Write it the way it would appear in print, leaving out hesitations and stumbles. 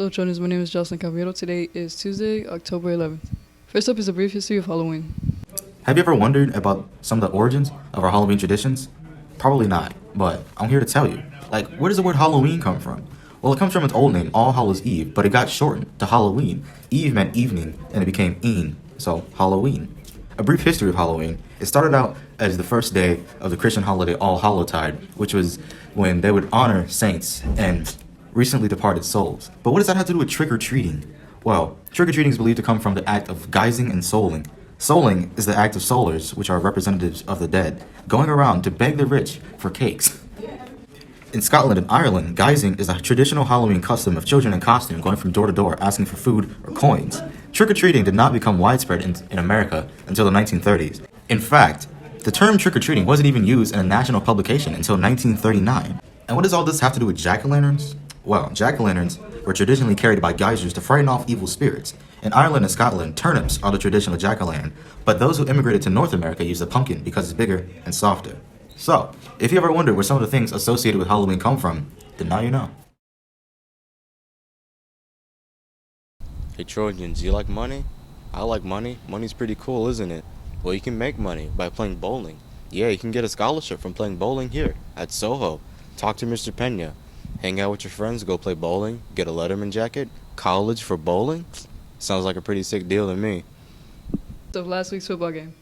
Hello, Trojans. My name is Jocelyn Caballero. Today is Tuesday, October 11th. First up is a brief history of Halloween. Have you ever wondered about some of the origins of our Halloween traditions? Probably not, but I'm here to tell you. Where does the word Halloween come from? Well, it comes from its old name, All Hallows Eve, but it got shortened to Halloween. Eve meant evening, and it became een, so Halloween. A brief history of Halloween. It started out as the first day of the Christian holiday All Hallowtide, which was when they would honor saints and recently departed souls. But what does that have to do with trick-or-treating? Well, trick-or-treating is believed to come from the act of guising and souling. Souling is the act of soulers, which are representatives of the dead, going around to beg the rich for cakes. In Scotland and Ireland, guising is a traditional Halloween custom of children in costume going from door to door asking for food or coins. Trick-or-treating did not become widespread in America until the 1930s. In fact, the term trick-or-treating wasn't even used in a national publication until 1939. And what does all this have to do with jack-o'-lanterns? Well, jack-o'-lanterns were traditionally carried by geisers to frighten off evil spirits. In Ireland and Scotland, turnips are the traditional jack-o'-lantern, but those who immigrated to North America used a pumpkin because it's bigger and softer. So, if you ever wondered where some of the things associated with Halloween come from, then now you know. Hey Trojans, you like money? I like money. Money's pretty cool, isn't it? Well, you can make money by playing bowling. Yeah, you can get a scholarship from playing bowling here at Soho. Talk to Mr. Pena. Hang out with your friends, go play bowling, get a Letterman jacket. College for bowling? Sounds like a pretty sick deal to me. So last week's football game.